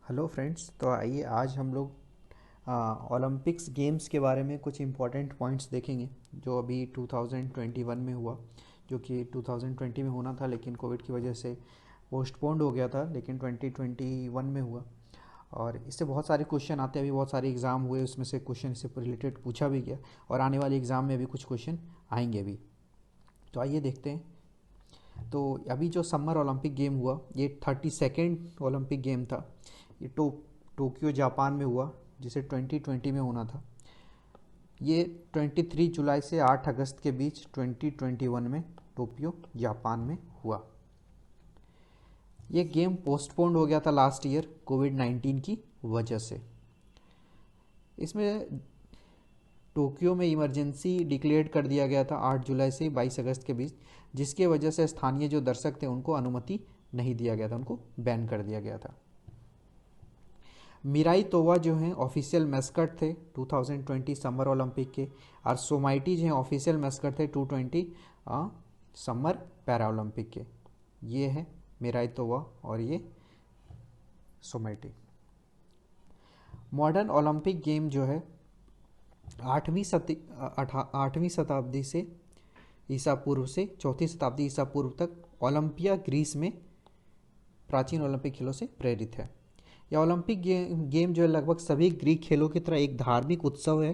Hello friends, तो आइए आज हम लोग ओलंपिक्स गेम्स के बारे में कुछ इम्पोर्टेंट पॉइंट्स देखेंगे जो अभी 2021 में हुआ, जो कि 2020 में होना था लेकिन कोविड की वजह से पोस्टपोन्ड हो गया था, लेकिन 2021 में हुआ। और इससे बहुत सारे क्वेश्चन आते हैं, अभी बहुत सारे एग्ज़ाम हुए, उसमें से क्वेश्चन इससे रिलेटेड पूछा भी गया और आने वाले एग्ज़ाम में भी कुछ क्वेश्चन आएंगे अभी। तो आइए देखते हैं। तो अभी जो समर ओलंपिक गेम हुआ, ये 32nd ओलंपिक गेम था। ये टोक्यो जापान में हुआ, जिसे 2020 में होना था। ये 23 जुलाई से 8 अगस्त के बीच 2021 में टोक्यो जापान में हुआ। ये गेम पोस्टपोन्ड हो गया था लास्ट ईयर कोविड-19 की वजह से। इसमें टोक्यो में इमरजेंसी डिक्लेयर कर दिया गया था 8 जुलाई से 22 अगस्त के बीच, जिसके वजह से स्थानीय जो दर्शक थे उनको अनुमति नहीं दिया गया था, उनको बैन कर दिया गया था। मिराई तोवा जो हैं ऑफिशियल मैस्कट थे 2020 समर ओलंपिक के, और सोमाइटी जो हैं ऑफिशियल मैस्कट थे 220 समर पैरा ओलंपिक के। ये है मिराई तोवा और ये सोमाइटी। मॉडर्न ओलंपिक गेम जो है 8वीं शताब्दी से ईसा पूर्व से 4वीं शताब्दी ईसा पूर्व तक ओलंपिया ग्रीस में प्राचीन ओलंपिक खेलों से प्रेरित है। यह ओलंपिक गेम जो है लगभग सभी ग्रीक खेलों की तरह एक धार्मिक उत्सव है,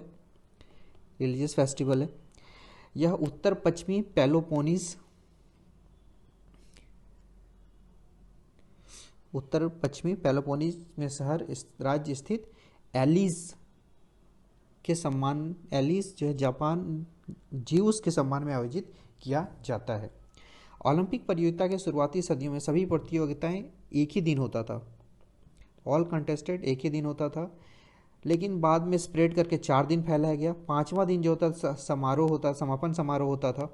रिलीजियस फेस्टिवल है। यह उत्तर पश्चिमी पेलोपोनीस में शहर राज्य स्थित एलिस जो है जापान जीउस के सम्मान में आयोजित किया जाता है। ओलंपिक प्रतियोगिता के शुरुआती सदियों में सभी प्रतियोगिताएं एक ही दिन होता था, ऑल कंटेस्टेड एक ही दिन होता था, लेकिन बाद में स्प्रेड करके 4 दिन फैलाया गया। 5वां दिन जो होता समापन समारोह होता था,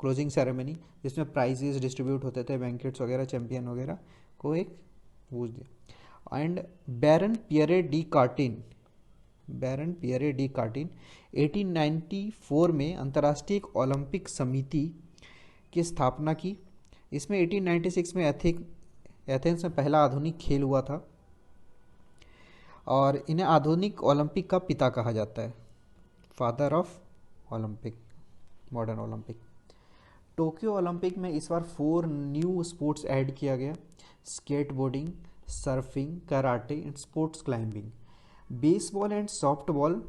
क्लोजिंग सेरेमनी, जिसमें प्राइजेस डिस्ट्रीब्यूट होते थे, बैंकेट्स वगैरह, चैंपियन वगैरह को एक पूछ दिया। एंड बैरन पियरे डी कार्टिन 1894 में अंतर्राष्ट्रीय ओलंपिक समिति की स्थापना की। इसमें 1896 में एथेंस में पहला आधुनिक खेल हुआ था और इन्हें आधुनिक ओलंपिक का पिता कहा जाता है, father of Olympic, modern Olympic. Tokyo Olympic में इस बार 4 न्यू स्पोर्ट्स ऐड किया गया: skateboarding, surfing, karate and sports climbing. Baseball and softball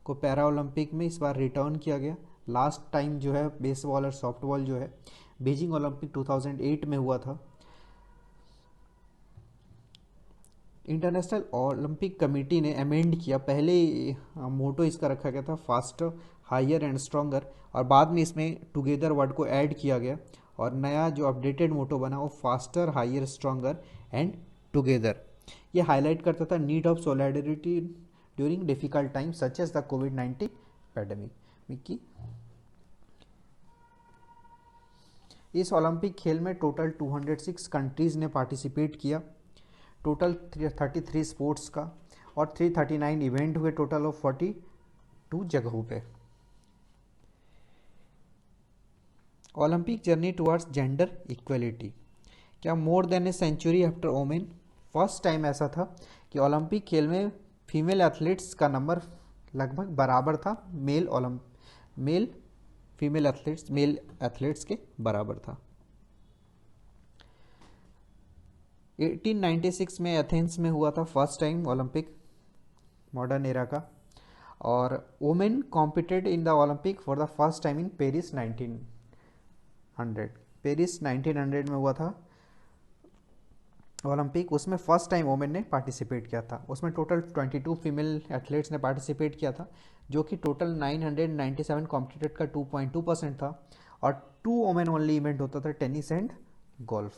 को पैरा ओलंपिक में इस बार रिटर्न किया गया। लास्ट टाइम जो है बेसबॉल और सॉफ्टबॉल जो है बीजिंग ओलंपिक 2008 में हुआ था। इंटरनेशनल ओलंपिक कमेटी ने अमेंड किया, पहले मोटो इसका रखा गया था फास्टर, हायर एंड स्ट्रॉन्गर, और बाद में इसमें टुगेदर वर्ड को ऐड किया गया और नया जो अपडेटेड मोटो बना वो faster, higher, stronger and together. ये हाईलाइट करता था need of solidarity during difficult time such as the कोविड-19 पैंडेमिक की। इस ओलंपिक खेल में टोटल 206 कंट्रीज ने पार्टिसिपेट किया, टोटल 33 स्पोर्ट्स का, और 339 इवेंट हुए टोटल ऑफ 42 जगहों पे। Olympic journey towards gender equality. क्या more than a century after women, first time ऐसा था कि ओलंपिक खेल में फीमेल एथलीट्स का नंबर लगभग बराबर था मेल एथलीट्स के बराबर था। 1896 में एथेंस में हुआ था first time Olympic modern era का, और women competed in the Olympic for the first time in Paris 1900 में हुआ था ओलंपिक। उसमें फर्स्ट टाइम वुमेन ने पार्टिसिपेट किया था। उसमें टोटल 22 फीमेल एथलीट्स ने पार्टिसिपेट किया था, जो कि टोटल 997 कॉम्पिटेटेड का 2.2% था, और 2 वुमेन ओनली इवेंट होता था, tennis and golf.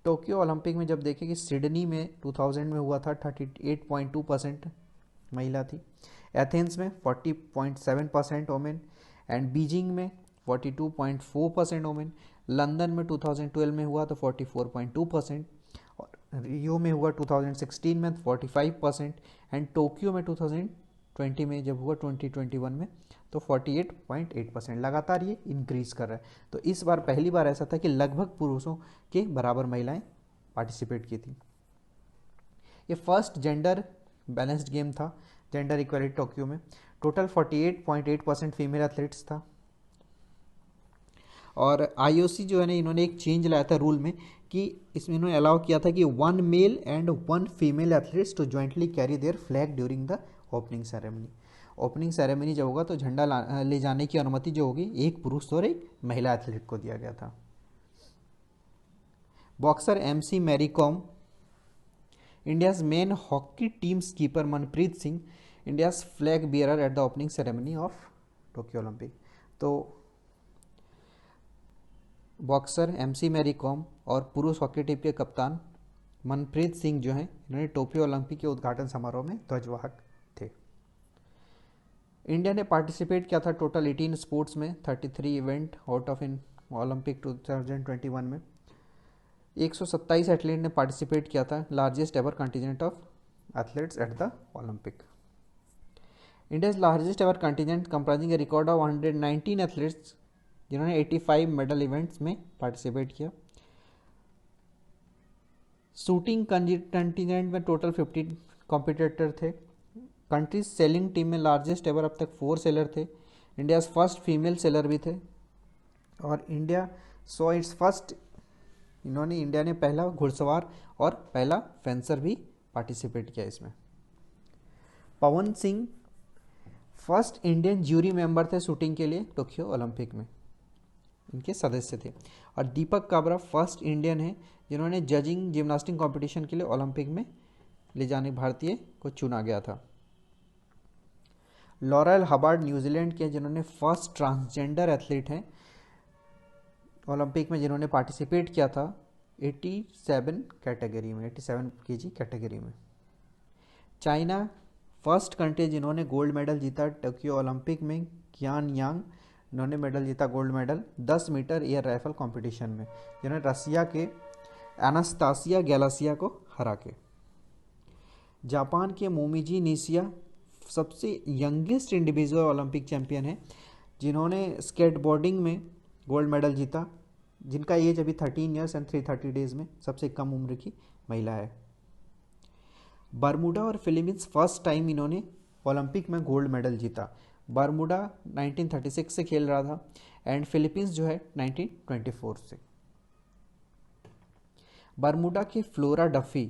Tokyo Olympic में जब देखें कि सिडनी में 2000 में हुआ था 38.2% महिला थी, एथेंस में 40.7% वोमेन, एंड बीजिंग में 42.4% वोमेन, लंदन में 2012 में हुआ तो 44.2%, और रियो में हुआ 2016 में 45%, एंड टोक्यो में 2020 में जब हुआ 2021 में तो 48.8%। लगातार ये इंक्रीज कर रहा है। तो इस बार पहली बार ऐसा था कि लगभग पुरुषों के बराबर महिलाएं पार्टिसिपेट की थी। ये फर्स्ट जेंडर बैलेंस्ड गेम था, जेंडर इक्वलिटी टोक्यो में। टोटल 48.8% फीमेल एथलीट्स था। और आईओसी जो है ना, इन्होंने एक चेंज लाया था रूल में कि इसमें इन्होंने अलाउ किया था कि 1 male and 1 female athletes to jointly carry their flag during the opening ceremony. Opening ceremony जब होगा तो झंडा ले जाने की अनुमति जो होगी एक पुरुष और एक महिला एथलीट को दिया गया था। Boxer MC Mary Kom, India's men hockey team's keeper Manpreet Singh, India's flag bearer at the opening ceremony of Tokyo Olympic. तो बॉक्सर एमसी मैरी कॉम और पुरुष हॉकी टीम के कप्तान मनप्रीत सिंह जो हैं, इन्होंने टोक्यो ओलंपिक के उद्घाटन समारोह में ध्वजवाहक थे। इंडिया ने पार्टिसिपेट किया था टोटल 18 स्पोर्ट्स में, 33 event out of in Olympic 2021 में। 127 एथलीट ने पार्टिसिपेट किया था, largest ever contingent of athletes at the Olympic. India's largest ever contingent comprising A record of 119 athletes जिन्होंने 85 मेडल इवेंट्स में पार्टिसिपेट किया। शूटिंग कंटिजेंट में total 50 competitor थे। Countries selling team में लार्जेस्ट एवर अब तक 4 सेलर थे। इंडियाज फर्स्ट फीमेल सेलर भी थे। और India so it's first, India ने पहला घुड़सवार और पहला फेंसर भी पार्टिसिपेट किया इसमें। Pawan Singh first Indian jury member थे शूटिंग के लिए टोक्यो ओलंपिक में, इनके सदस्य थे। और दीपक काबरा फर्स्ट इंडियन है जिन्होंने जजिंग जिम्नास्टिक कंपटीशन के लिए ओलंपिक में ले जाने भारतीय को चुना गया था। लॉरेल हबार्ड न्यूजीलैंड के जिन्होंने फर्स्ट ट्रांसजेंडर एथलीट हैं ओलंपिक में, जिन्होंने पार्टिसिपेट किया था 87 कैटेगरी में, 87 केजी कैटेगरी में। चाइना फर्स्ट कंट्री जिन्होंने गोल्ड मेडल जीता टोक्यो ओलंपिक में, कियान यांग, इन्होंने मेडल जीता gold medal 10 metre air rifle competition में, जिन्होंने रसिया के एनास्तासिया गैलासिया को हरा के। जापान के मोमिजी निशिया सबसे यंगेस्ट इंडिविजुअल ओलंपिक चैंपियन है जिन्होंने स्केटबोर्डिंग में गोल्ड मेडल जीता, जिनका एज अभी 13 ईयर्स एंड 330 डेज में सबसे कम उम्र की महिला है। बरमूडा और फिलीपींस फर्स्ट टाइम इन्होंने ओलंपिक में गोल्ड मेडल जीता। बरमूडा 1936 से खेल रहा था एंड फिलीपींस जो है 1924 से। बरमूडा के फ्लोरा डफी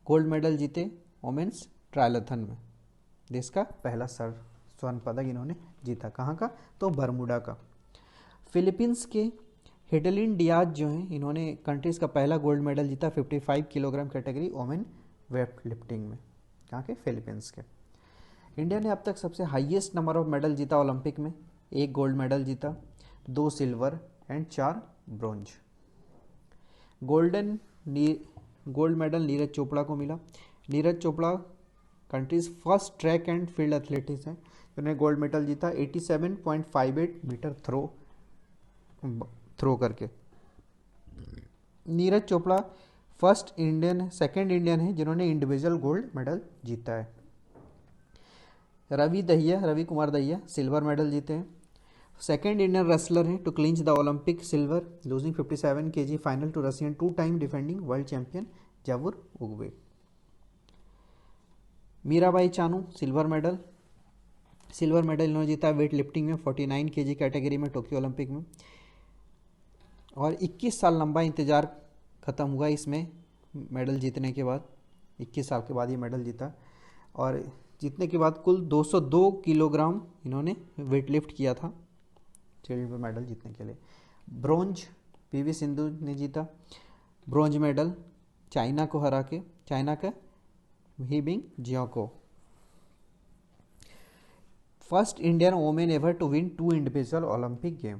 गोल्ड मेडल जीते वोमेन्स ट्रायलथन में, देश का पहला स्वर्ण पदक इन्होंने जीता। कहाँ का? तो बरमूडा का। फिलीपींस के हेडलिन डियाज जो हैं, इन्होंने कंट्रीज का पहला गोल्ड मेडल जीता 55 kilogram category women wait lifting में। कहाँ के? फिलीपींस के। इंडिया ने अब तक सबसे हाईएस्ट नंबर ऑफ मेडल जीता ओलंपिक में, 1 गोल्ड मेडल जीता, 2 silver and 4 bronze. Gold medal Neeraj Chopra को मिला। Neeraj Chopra countries first track and field athletics हैं, जिन्होंने गोल्ड मेडल जीता 87.58 मीटर थ्रो करके। नीरज चोपड़ा सेकंड इंडियन है जिन्होंने इंडिविजुअल गोल्ड मेडल जीता है। रवि कुमार दहिया सिल्वर मेडल जीते हैं। सेकंड इंडियन रेसलर हैं to clinch the Olympic silver, losing 57 kg final to Russian 2 time defending world champion Zavur Uguev. Mirabai Chanu silver medal इन्होंने जीता वेट लिफ्टिंग में 49 kg कैटेगरी में टोक्यो ओलंपिक में। और 21 साल लंबा इंतजार ख़त्म हुआ इसमें मेडल जीतने के बाद, 21 साल के बाद ये मेडल जीता। और जीतने के बाद कुल 202 किलोग्राम इन्होंने वेट लिफ्ट किया था सिल्वर मेडल जीतने के लिए। ब्रोंज पीवी सिंधु ने जीता ब्रोंज मेडल चाइना को हरा के, चाइना का He Bing Jiao. First Indian women ever to win 2 individual Olympic game,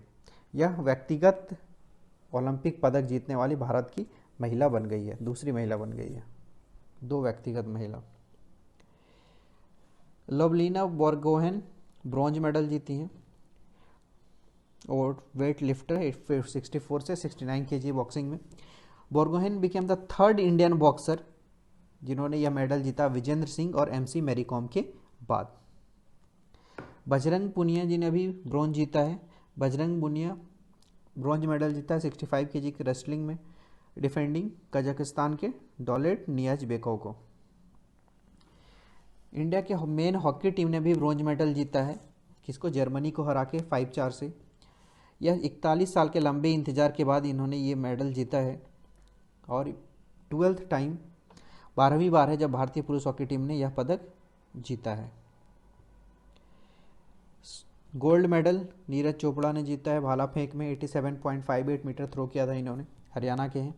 यह व्यक्तिगत ओलंपिक पदक जीतने वाली भारत की महिला बन गई है, दूसरी महिला बन गई है, 2 व्यक्तिगत महिला। लवलीना बोरगोहेन ब्रॉन्ज मेडल जीती हैं और वेट लिफ्टर 64 से 69 kg बॉक्सिंग में। Borgohain became the third Indian boxer जिन्होंने यह मेडल जीता विजेंद्र सिंह और एमसी मैरी कॉम के बाद। बजरंग पुनिया जी ने अभी ब्रॉन्ज जीता है। बजरंग पुनिया ब्रॉन्ज मेडल जीता है 65 kg की रेसलिंग में। डिफेंडिंग कजाकिस्तान के डॉलेट नियाज़बेकोव को। इंडिया के मेन हॉकी टीम ने भी ब्रॉन्ज मेडल जीता है, किसको, जर्मनी को हरा के 5-4 से। यह 41 साल के लंबे इंतजार के बाद इन्होंने ये मेडल जीता है और 12th टाइम 12वीं बार है जब भारतीय पुरुष हॉकी टीम ने यह पदक जीता है। गोल्ड मेडल नीरज चोपड़ा ने जीता है भाला फेंक में, 87.58 मीटर थ्रो किया था इन्होंने, हरियाणा के हैं।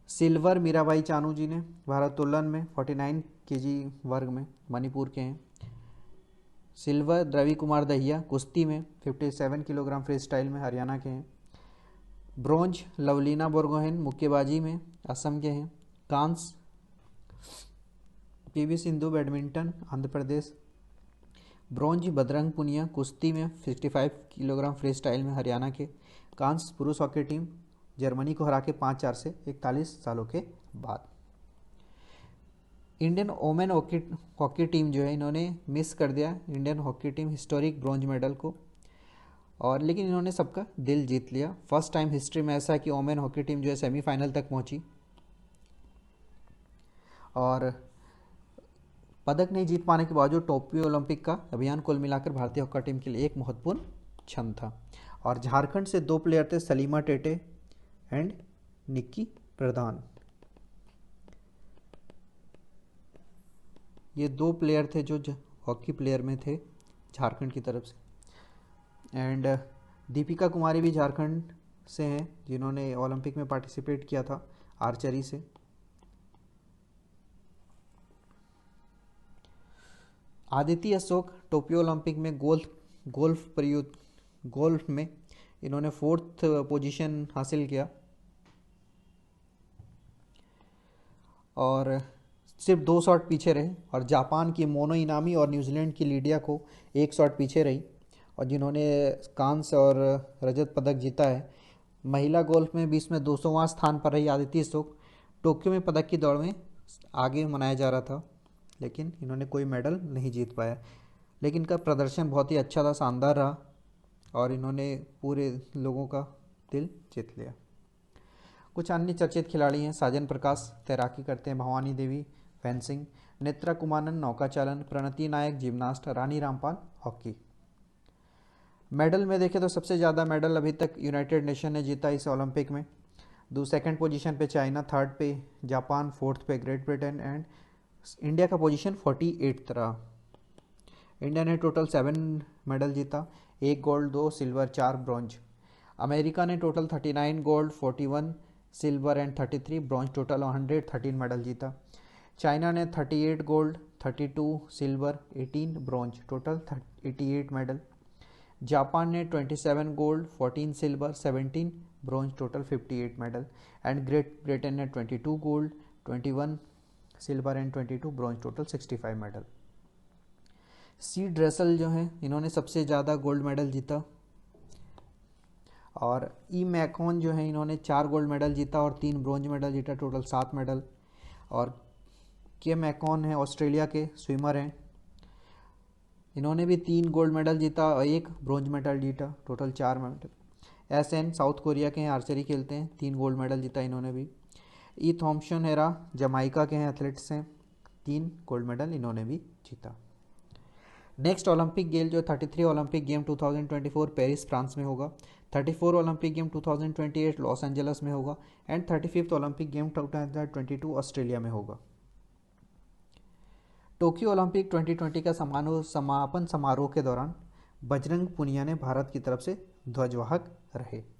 सिल्वर मीराबाई चानू जी ने भारोत्तोलन में 49 kg वर्ग में, मणिपुर के हैं। सिल्वर रवि कुमार दहिया कुश्ती में 57 किलोग्राम फ्री स्टाइल में, हरियाणा के हैं। ब्रॉन्ज लवलीना बोरगोहेन मुक्केबाजी में, असम के हैं। कांस्य PV Sindhu badminton, Andhra Pradesh. Bronze Bajrang Punia कुश्ती में 55 किलोग्राम फ्री स्टाइल में, हरियाणा के। कांस्य पुरुष हॉकी टीम जर्मनी को हरा के 5-4 से 41 सालों के बाद। इंडियन वोमेन हॉकी टीम जो है इन्होंने मिस कर दिया Indian hockey team historic bronze medal को, और लेकिन इन्होंने सबका दिल जीत लिया। फर्स्ट टाइम हिस्ट्री में ऐसा है कि वोमेन हॉकी टीम जो है सेमीफाइनल तक पहुंची और पदक नहीं जीत पाने के बावजूद टोक्यो ओलंपिक का अभियान कुल मिलाकर भारतीय हॉकी टीम के लिए एक महत्वपूर्ण क्षण था। और झारखंड से 2 प्लेयर थे, सलीमा टेटे एंड निक्की प्रधान। ये 2 प्लेयर थे जो हॉकी प्लेयर में थे झारखंड की तरफ से। एंड दीपिका कुमारी भी झारखंड से हैं जिन्होंने ओलंपिक में पार्टिसिपेट किया था आर्चरी से। आदिति अशोक टोक्यो ओलंपिक में गोल्फ में इन्होंने 4th पोजीशन हासिल किया और सिर्फ 2 शॉट पीछे रहे, और जापान की मोनो इनामी और न्यूजीलैंड की लीडिया को 1 शॉट पीछे रही, और जिन्होंने कांस्य और रजत पदक जीता है। महिला गोल्फ में 20 में 200वां स्थान पर रही आदिति अशोक। टोक्यो में पदक की दौड़ में आगे मनाया जा रहा था, लेकिन इन्होंने कोई मेडल नहीं जीत पाया। लेकिन इनका प्रदर्शन बहुत ही अच्छा था, शानदार रहा, और इन्होंने पूरे लोगों का दिल जीत लिया। कुछ अन्य चर्चित खिलाड़ी हैं, साजन प्रकाश तैराकी करते हैं, भवानी देवी फेंसिंग, नेत्रा कुमारन नौका चालन, प्रणति नायक gymnast, Rani Rampal hockey. Medal में देखें तो सबसे ज़्यादा मेडल अभी तक यूनाइटेड नेशन ने जीता इस ओलंपिक में। 2nd पोजीशन पे चाइना, 3rd पे जापान, 4th पे ग्रेट ब्रिटेन, एंड इंडिया का पोजीशन 48 रहा। इंडिया ने टोटल 7 मेडल जीता, 1 गोल्ड, 2 सिल्वर, 4 ब्रॉन्ज। अमेरिका ने total 39 gold, 41 silver and 33 bronze, total 113 medal जीता। चाइना ने 38 gold, 32 silver, 18 bronze, total 88 medal. Japan ने 27 gold, 14 silver, 17 bronze, total 58 medal. And great Britain ने 22 gold, 21 silver and 22 bronze, total 65 medal. सी Dressel जो हैं इन्होंने सबसे ज़्यादा गोल्ड मेडल जीता, और ई मैकॉन जो है इन्होंने 4 गोल्ड मेडल जीता और 3 ब्रॉन्ज मेडल जीता, टोटल 7 मेडल। और के मैकॉन है ऑस्ट्रेलिया के स्विमर हैं, इन्होंने भी 3 गोल्ड मेडल जीता और 1 ब्रॉन्ज मेडल जीता, टोटल 4 मेडल। एसएन साउथ कोरिया के हैं, आर्चरी खेलते हैं, 3 गोल्ड मेडल जीता इन्होंने भी। ई थॉम्पसन हेरा जमाइका के हैं, एथलीट्स हैं, 3 गोल्ड मेडल इन्होंने भी जीता। नेक्स्ट ओलंपिक गेम जो 33 ओलंपिक गेम 2024 पेरिस फ्रांस में होगा, 34 ओलंपिक गेम 2028 लॉस एंजल्स में होगा, and 35th Olympic game 2022 Australia में होगा। टोक्यो ओलंपिक 2020 का समापन समारोह के दौरान बजरंग पुनिया ने भारत की तरफ से ध्वजवाहक रहे।